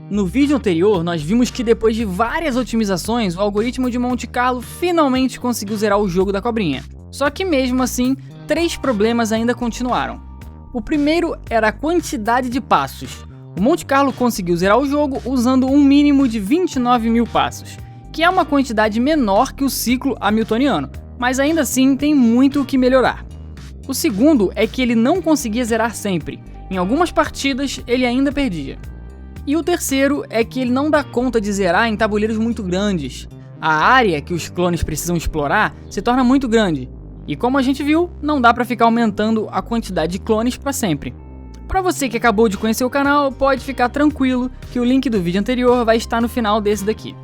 No vídeo anterior, nós vimos que depois de várias otimizações, o algoritmo de Monte Carlo finalmente conseguiu zerar o jogo da cobrinha. Só que mesmo assim, 3 problemas ainda continuaram. O primeiro era a quantidade de passos. O Monte Carlo conseguiu zerar o jogo usando um mínimo de 29 mil passos, que é uma quantidade menor que o ciclo hamiltoniano, mas ainda assim tem muito o que melhorar. O segundo é que ele não conseguia zerar sempre. Em algumas partidas, ele ainda perdia. E o terceiro é que ele não dá conta de zerar em tabuleiros muito grandes. A área que os clones precisam explorar se torna muito grande. E como a gente viu, não dá para ficar aumentando a quantidade de clones para sempre. Para você que acabou de conhecer o canal, pode ficar tranquilo que o link do vídeo anterior vai estar no final desse daqui.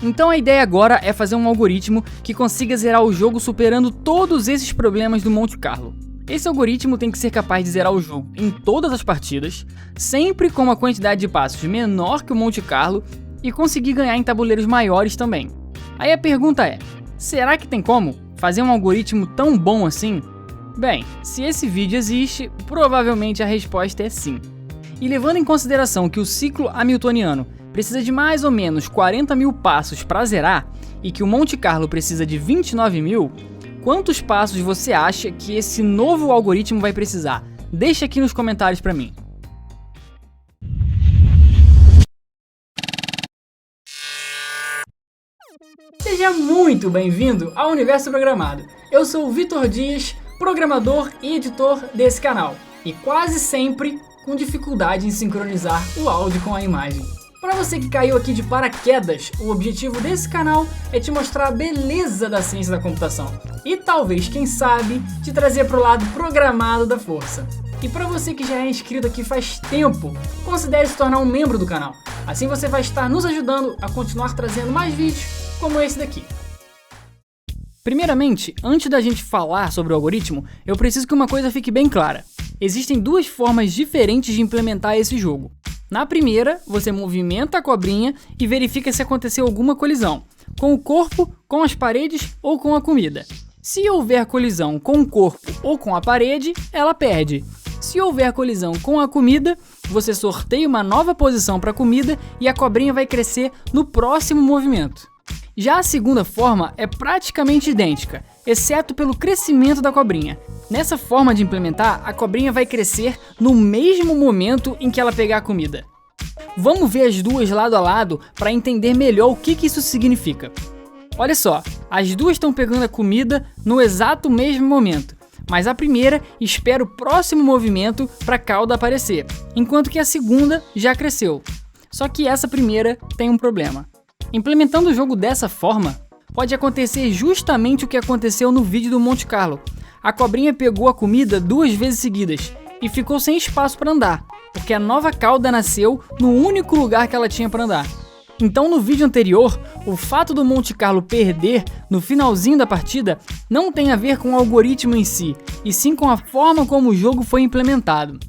Então a ideia agora é fazer um algoritmo que consiga zerar o jogo superando todos esses problemas do Monte Carlo. Esse algoritmo tem que ser capaz de zerar o jogo em todas as partidas, sempre com uma quantidade de passos menor que o Monte Carlo e conseguir ganhar em tabuleiros maiores também. Aí a pergunta é, será que tem como fazer um algoritmo tão bom assim? Bem, se esse vídeo existe, provavelmente a resposta é sim. E levando em consideração que o ciclo hamiltoniano precisa de mais ou menos 40 mil passos para zerar e que o Monte Carlo precisa de 29 mil, quantos passos você acha que esse novo algoritmo vai precisar? Deixa aqui nos comentários para mim. Seja muito bem-vindo ao Universo Programado. Eu sou o Vitor Dias, programador e editor desse canal, e quase sempre com dificuldade em sincronizar o áudio com a imagem. Para você que caiu aqui de paraquedas, o objetivo desse canal é te mostrar a beleza da ciência da computação e talvez, quem sabe, te trazer para o lado programado da força. E para você que já é inscrito aqui faz tempo, considere se tornar um membro do canal. Assim você vai estar nos ajudando a continuar trazendo mais vídeos como esse daqui. Primeiramente, antes da gente falar sobre o algoritmo, eu preciso que uma coisa fique bem clara. Existem 2 formas diferentes de implementar esse jogo. Na primeira, você movimenta a cobrinha e verifica se aconteceu alguma colisão, com o corpo, com as paredes ou com a comida. Se houver colisão com o corpo ou com a parede, ela perde. Se houver colisão com a comida, você sorteia uma nova posição para a comida e a cobrinha vai crescer no próximo movimento. Já a segunda forma é praticamente idêntica, exceto pelo crescimento da cobrinha. Nessa forma de implementar, a cobrinha vai crescer no mesmo momento em que ela pegar a comida. Vamos ver as duas lado a lado para entender melhor o que isso significa. Olha só, as duas estão pegando a comida no exato mesmo momento, mas a primeira espera o próximo movimento para a cauda aparecer, enquanto que a segunda já cresceu. Só que essa primeira tem um problema. Implementando o jogo dessa forma, pode acontecer justamente o que aconteceu no vídeo do Monte Carlo. A cobrinha pegou a comida 2 vezes seguidas e ficou sem espaço para andar, porque a nova cauda nasceu no único lugar que ela tinha para andar. Então no vídeo anterior, o fato do Monte Carlo perder no finalzinho da partida não tem a ver com o algoritmo em si, e sim com a forma como o jogo foi implementado.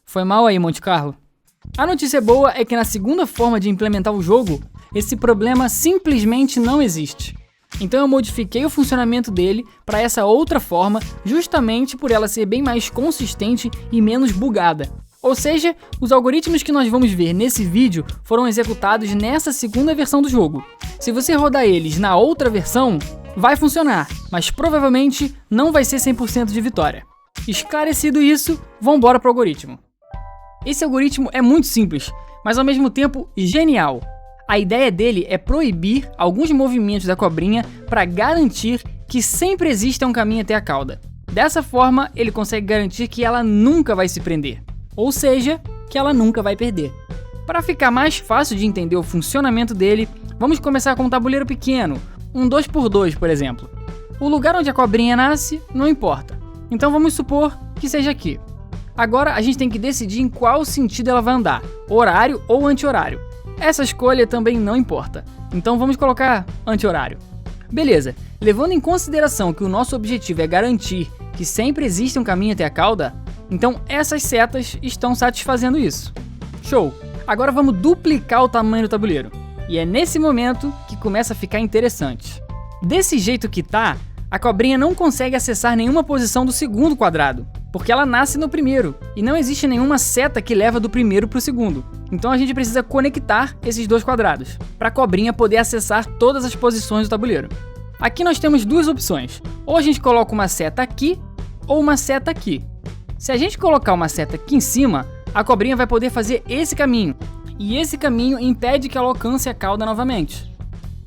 Foi mal aí, Monte Carlo? A notícia boa é que na segunda forma de implementar o jogo, esse problema simplesmente não existe. Então eu modifiquei o funcionamento dele para essa outra forma, justamente por ela ser bem mais consistente e menos bugada. Ou seja, os algoritmos que nós vamos ver nesse vídeo foram executados nessa segunda versão do jogo. Se você rodar eles na outra versão, vai funcionar, mas provavelmente não vai ser 100% de vitória. Esclarecido isso, vamos embora para o algoritmo. Esse algoritmo é muito simples, mas ao mesmo tempo genial. A ideia dele é proibir alguns movimentos da cobrinha para garantir que sempre exista um caminho até a cauda. Dessa forma, ele consegue garantir que ela nunca vai se prender, ou seja, que ela nunca vai perder. Para ficar mais fácil de entender o funcionamento dele, vamos começar com um tabuleiro pequeno, um 2x2, por exemplo. O lugar onde a cobrinha nasce não importa, então vamos supor que seja aqui. Agora a gente tem que decidir em qual sentido ela vai andar, horário ou anti-horário. Essa escolha também não importa, então vamos colocar anti-horário. Beleza, levando em consideração que o nosso objetivo é garantir que sempre existe um caminho até a cauda, então essas setas estão satisfazendo isso. Show! Agora vamos duplicar o tamanho do tabuleiro, e é nesse momento que começa a ficar interessante. Desse jeito que tá, a cobrinha não consegue acessar nenhuma posição do segundo quadrado, porque ela nasce no primeiro, e não existe nenhuma seta que leva do primeiro para o segundo. Então a gente precisa conectar esses dois quadrados, para a cobrinha poder acessar todas as posições do tabuleiro. Aqui nós temos duas opções, ou a gente coloca uma seta aqui, ou uma seta aqui. Se a gente colocar uma seta aqui em cima, a cobrinha vai poder fazer esse caminho, e esse caminho impede que ela alcance a cauda novamente.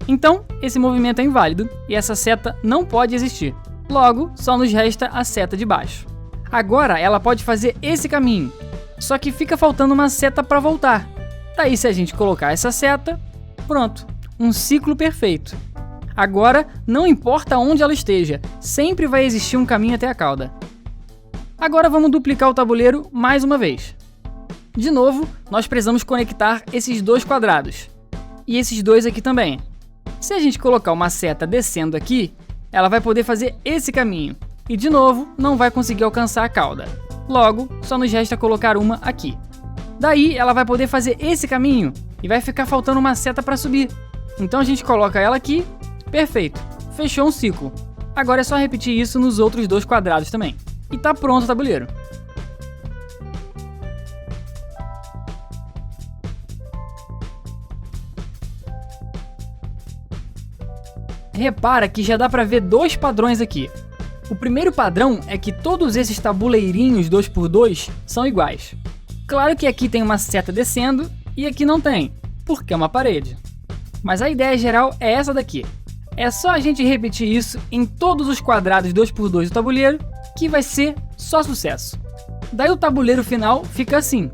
Então, esse movimento é inválido, e essa seta não pode existir. Logo, só nos resta a seta de baixo. Agora ela pode fazer esse caminho, só que fica faltando uma seta para voltar. Daí se a gente colocar essa seta, pronto, um ciclo perfeito. Agora, não importa onde ela esteja, sempre vai existir um caminho até a cauda. Agora vamos duplicar o tabuleiro mais uma vez. De novo, nós precisamos conectar esses dois quadrados, e esses dois aqui também. Se a gente colocar uma seta descendo aqui, ela vai poder fazer esse caminho, e de novo, não vai conseguir alcançar a cauda. Logo, só nos resta colocar uma aqui. Daí, ela vai poder fazer esse caminho, e vai ficar faltando uma seta para subir. Então a gente coloca ela aqui, perfeito, fechou um ciclo. Agora é só repetir isso nos outros dois quadrados também. E tá pronto o tabuleiro. Repara que já dá para ver dois padrões aqui. O primeiro padrão é que todos esses tabuleirinhos 2x2 são iguais. Claro que aqui tem uma seta descendo e aqui não tem, porque é uma parede. Mas a ideia geral é essa daqui. É só a gente repetir isso em todos os quadrados 2x2 do tabuleiro, que vai ser só sucesso. Daí o tabuleiro final fica assim.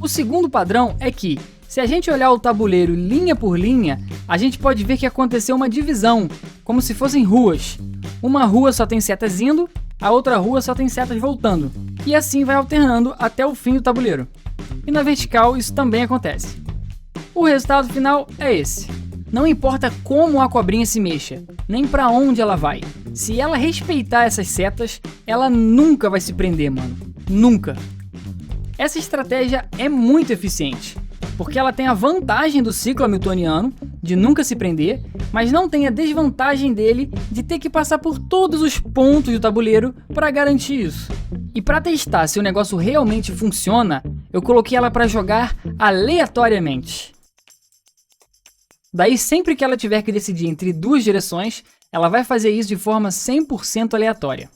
O segundo padrão é que, se a gente olhar o tabuleiro linha por linha, a gente pode ver que aconteceu uma divisão, como se fossem ruas. Uma rua só tem setas indo, a outra rua só tem setas voltando. E assim vai alternando até o fim do tabuleiro. E na vertical isso também acontece. O resultado final é esse. Não importa como a cobrinha se mexa, nem para onde ela vai. Se ela respeitar essas setas, ela nunca vai se prender, mano. Nunca. Essa estratégia é muito eficiente, porque ela tem a vantagem do ciclo hamiltoniano, de nunca se prender, mas não tem a desvantagem dele de ter que passar por todos os pontos do tabuleiro para garantir isso. E para testar se o negócio realmente funciona, eu coloquei ela para jogar aleatoriamente. Daí sempre que ela tiver que decidir entre duas direções, ela vai fazer isso de forma 100% aleatória.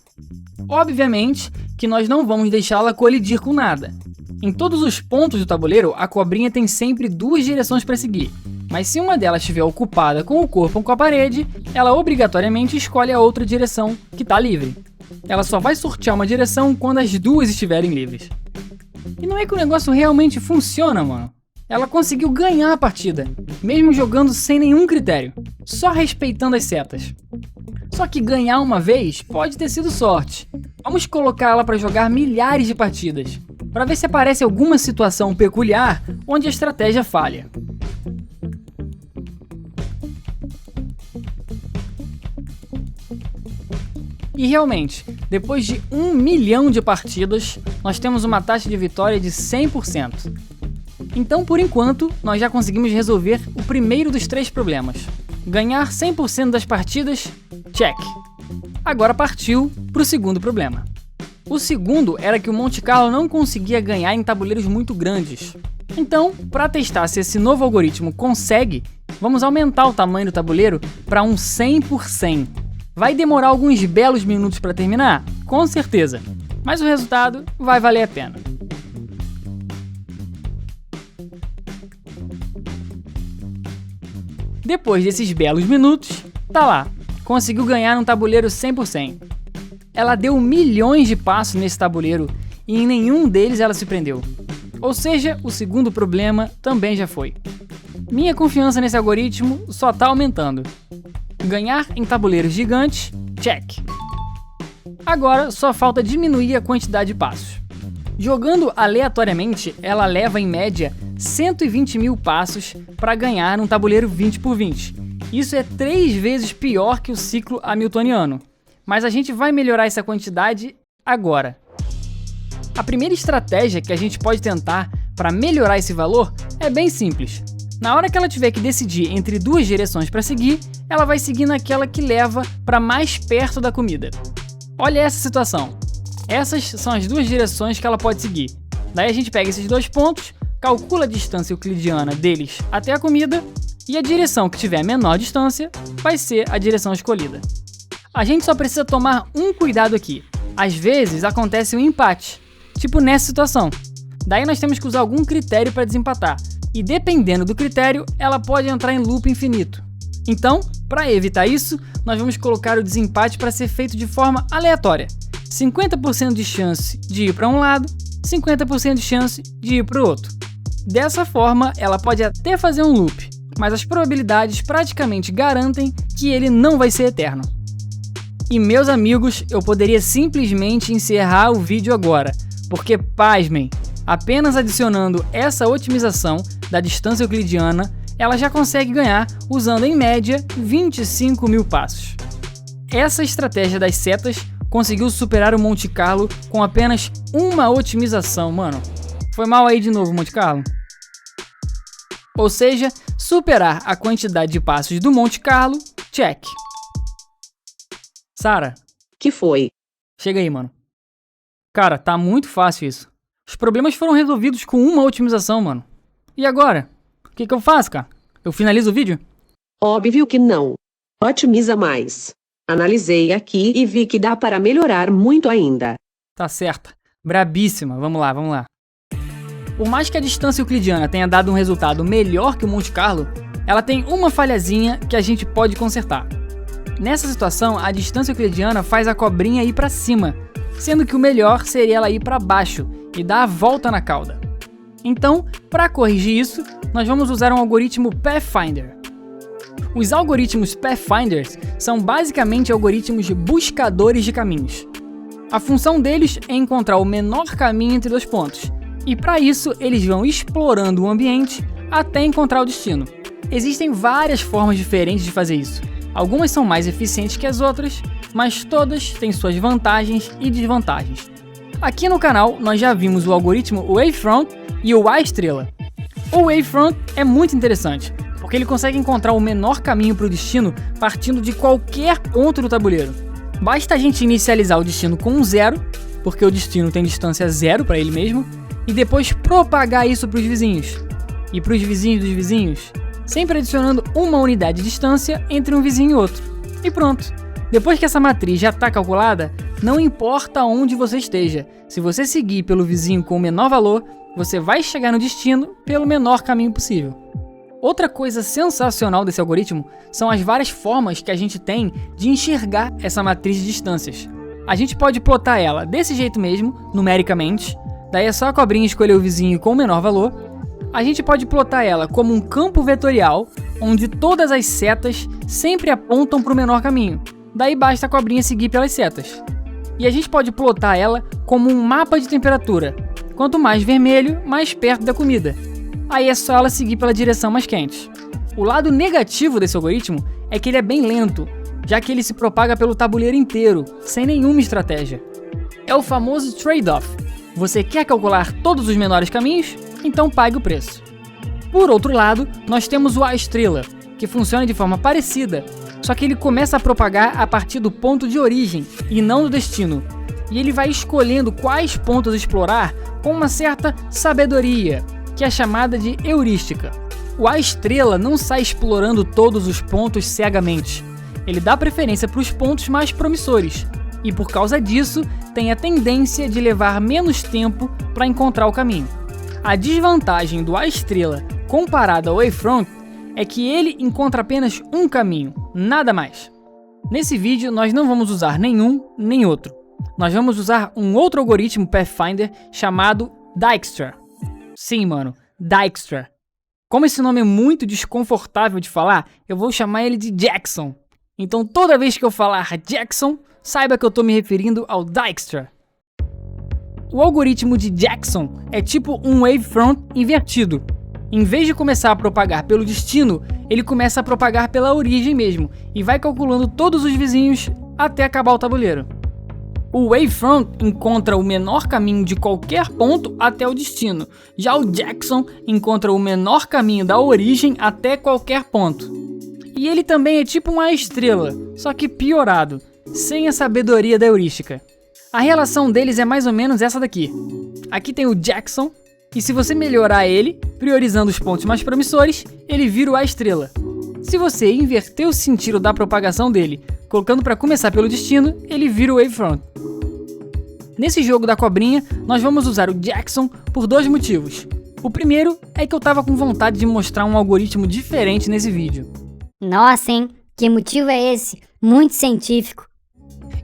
Obviamente que nós não vamos deixá-la colidir com nada. Em todos os pontos do tabuleiro, a cobrinha tem sempre duas direções para seguir, mas se uma delas estiver ocupada com o corpo ou com a parede, ela obrigatoriamente escolhe a outra direção que está livre. Ela só vai sortear uma direção quando as duas estiverem livres. E não é que o negócio realmente funciona, mano. Ela conseguiu ganhar a partida, mesmo jogando sem nenhum critério, só respeitando as setas. Só que ganhar uma vez pode ter sido sorte. Vamos colocar ela para jogar milhares de partidas, para ver se aparece alguma situação peculiar onde a estratégia falha. E realmente, depois de 1 milhão de partidas, nós temos uma taxa de vitória de 100%. Então, por enquanto, nós já conseguimos resolver o primeiro dos 3 problemas. Ganhar 100% das partidas, check. Agora partiu para o segundo problema. O segundo era que o Monte Carlo não conseguia ganhar em tabuleiros muito grandes. Então, para testar se esse novo algoritmo consegue, vamos aumentar o tamanho do tabuleiro para um 100 por 100. Vai demorar alguns belos minutos para terminar? Com certeza, mas o resultado vai valer a pena. Depois desses belos minutos, tá lá, conseguiu ganhar um tabuleiro 100 por 100. Ela deu milhões de passos nesse tabuleiro e em nenhum deles ela se prendeu. Ou seja, o segundo problema também já foi. Minha confiança nesse algoritmo só tá aumentando. Ganhar em tabuleiros gigantes, check. Agora só falta diminuir a quantidade de passos. Jogando aleatoriamente, ela leva em média 120 mil passos para ganhar um tabuleiro 20 por 20. Isso é 3 vezes pior que o ciclo hamiltoniano. Mas a gente vai melhorar essa quantidade agora. A primeira estratégia que a gente pode tentar para melhorar esse valor é bem simples. Na hora que ela tiver que decidir entre duas direções para seguir, ela vai seguir naquela que leva para mais perto da comida. Olha essa situação. Essas são as duas direções que ela pode seguir. Daí a gente pega esses dois pontos, calcula a distância euclidiana deles até a comida, e a direção que tiver a menor distância vai ser a direção escolhida. A gente só precisa tomar um cuidado aqui. Às vezes acontece um empate, tipo nessa situação. Daí nós temos que usar algum critério para desempatar, e dependendo do critério, ela pode entrar em loop infinito. Então, para evitar isso, nós vamos colocar o desempate para ser feito de forma aleatória. 50% de chance de ir para um lado, 50% de chance de ir para o outro. Dessa forma, ela pode até fazer um loop, mas as probabilidades praticamente garantem que ele não vai ser eterno. E meus amigos, eu poderia simplesmente encerrar o vídeo agora, porque pasmem, apenas adicionando essa otimização da distância euclidiana, ela já consegue ganhar usando em média 25 mil passos. Essa estratégia das setas conseguiu superar o Monte Carlo com apenas uma otimização, mano. Foi mal aí de novo, Monte Carlo? Ou seja, superar a quantidade de passos do Monte Carlo, check. Sara. Que foi? Chega aí, mano. Cara, tá muito fácil isso. Os problemas foram resolvidos com uma otimização, mano. E agora? O que eu faço, cara? Eu finalizo o vídeo? Óbvio que não. Otimiza mais. Analisei aqui e vi que dá para melhorar muito ainda. Tá certo. Brabíssima. Vamos lá. Por mais que a distância euclidiana tenha dado um resultado melhor que o Monte Carlo, ela tem uma falhazinha que a gente pode consertar. Nessa situação, a distância euclidiana faz a cobrinha ir para cima, sendo que o melhor seria ela ir para baixo e dar a volta na cauda. Então, para corrigir isso, nós vamos usar um algoritmo Pathfinder. Os algoritmos Pathfinders são basicamente algoritmos buscadores de caminhos. A função deles é encontrar o menor caminho entre dois pontos, e para isso eles vão explorando o ambiente até encontrar o destino. Existem várias formas diferentes de fazer isso. Algumas são mais eficientes que as outras, mas todas têm suas vantagens e desvantagens. Aqui no canal nós já vimos o algoritmo Wavefront e o A-estrela. O Wavefront é muito interessante, porque ele consegue encontrar o menor caminho para o destino partindo de qualquer ponto do tabuleiro. Basta a gente inicializar o destino com um 0, porque o destino tem distância 0 para ele mesmo, e depois propagar isso para os vizinhos. E para os vizinhos dos vizinhos, sempre adicionando uma unidade de distância entre um vizinho e outro. E pronto. Depois que essa matriz já está calculada, não importa onde você esteja, se você seguir pelo vizinho com o menor valor, você vai chegar no destino pelo menor caminho possível. Outra coisa sensacional desse algoritmo são as várias formas que a gente tem de enxergar essa matriz de distâncias. A gente pode plotar ela desse jeito mesmo, numericamente, daí é só a cobrinha escolher o vizinho com o menor valor. A gente pode plotar ela como um campo vetorial, onde todas as setas sempre apontam para o menor caminho. Daí basta a cobrinha seguir pelas setas. E a gente pode plotar ela como um mapa de temperatura. Quanto mais vermelho, mais perto da comida. Aí é só ela seguir pela direção mais quente. O lado negativo desse algoritmo é que ele é bem lento, já que ele se propaga pelo tabuleiro inteiro, sem nenhuma estratégia. É o famoso trade-off. Você quer calcular todos os menores caminhos? Então pague o preço. Por outro lado, nós temos o A-estrela, que funciona de forma parecida, só que ele começa a propagar a partir do ponto de origem e não do destino. E ele vai escolhendo quais pontos explorar com uma certa sabedoria, que é chamada de heurística. O A-estrela não sai explorando todos os pontos cegamente. Ele dá preferência para os pontos mais promissores, e por causa disso, tem a tendência de levar menos tempo para encontrar o caminho. A desvantagem do A-estrela comparado ao Wavefront é que ele encontra apenas um caminho, nada mais. Nesse vídeo nós não vamos usar nenhum nem outro. Nós vamos usar um outro algoritmo Pathfinder chamado Dijkstra. Sim, mano, Dijkstra. Como esse nome é muito desconfortável de falar, eu vou chamar ele de Jackson. Então toda vez que eu falar Jackson, saiba que eu estou me referindo ao Dijkstra. O algoritmo de Jackson é tipo um Wavefront invertido. Em vez de começar a propagar pelo destino, ele começa a propagar pela origem mesmo e vai calculando todos os vizinhos até acabar o tabuleiro. O Wavefront encontra o menor caminho de qualquer ponto até o destino, já o Jackson encontra o menor caminho da origem até qualquer ponto. E ele também é tipo uma estrela, só que piorado. sem a sabedoria da heurística. A relação deles é mais ou menos essa daqui. Aqui tem o Jackson, e se você melhorar ele, priorizando os pontos mais promissores, ele vira a estrela. Se você inverter o sentido da propagação dele, colocando para começar pelo destino, ele vira o Wavefront. Nesse jogo da cobrinha, nós vamos usar o Jackson por 2 motivos. O primeiro é que eu tava com vontade de mostrar um algoritmo diferente nesse vídeo. Nossa, hein? Que motivo é esse? Muito científico.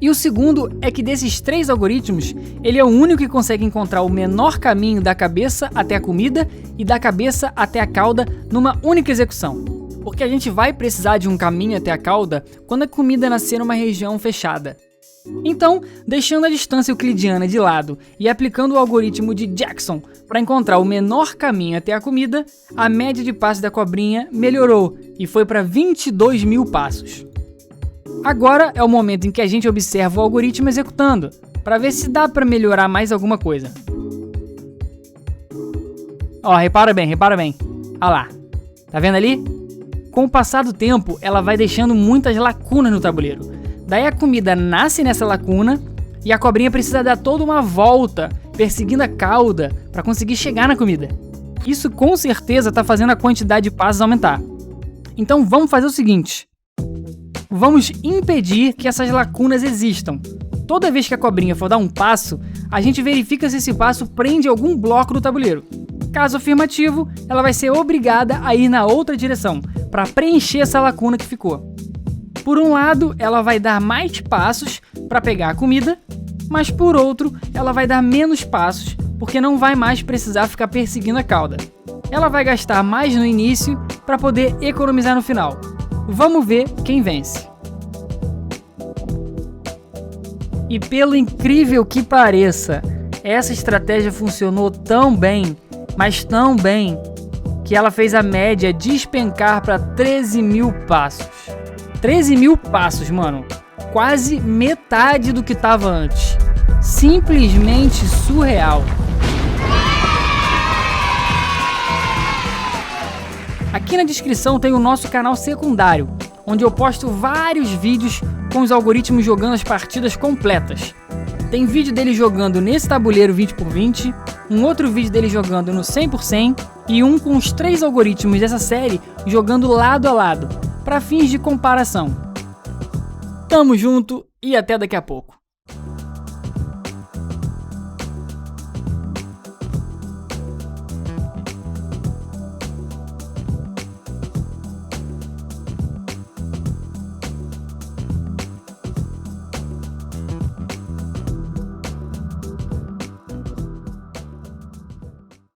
E o segundo é que desses 3 algoritmos, ele é o único que consegue encontrar o menor caminho da cabeça até a comida e da cabeça até a cauda numa única execução. Porque a gente vai precisar de um caminho até a cauda quando a comida nascer numa região fechada. Então, deixando a distância euclidiana de lado e aplicando o algoritmo de Jackson para encontrar o menor caminho até a comida, a média de passos da cobrinha melhorou e foi para 22 mil passos. Agora é o momento em que a gente observa o algoritmo executando, para ver se dá para melhorar mais alguma coisa. Ó, repara bem. Olha lá. Tá vendo ali? Com o passar do tempo, ela vai deixando muitas lacunas no tabuleiro. Daí a comida nasce nessa lacuna e a cobrinha precisa dar toda uma volta, perseguindo a cauda, para conseguir chegar na comida. Isso com certeza está fazendo a quantidade de passos aumentar. Então vamos fazer o seguinte. Vamos impedir que essas lacunas existam. Toda vez que a cobrinha for dar um passo, a gente verifica se esse passo prende algum bloco do tabuleiro. Caso afirmativo, ela vai ser obrigada a ir na outra direção, para preencher essa lacuna que ficou. Por um lado, ela vai dar mais passos para pegar a comida, mas por outro, ela vai dar menos passos, porque não vai mais precisar ficar perseguindo a cauda. Ela vai gastar mais no início para poder economizar no final. Vamos ver quem vence. E pelo incrível que pareça, essa estratégia funcionou tão bem, mas tão bem, que ela fez a média despencar para 13 mil passos. 13 mil passos, mano. Quase metade do que tava antes. Simplesmente surreal. Aqui na descrição tem o nosso canal secundário, onde eu posto vários vídeos com os algoritmos jogando as partidas completas. Tem vídeo dele jogando nesse tabuleiro 20x20, um outro vídeo dele jogando no 100x100 e um com os 3 algoritmos dessa série jogando lado a lado, para fins de comparação. Tamo junto e até daqui a pouco.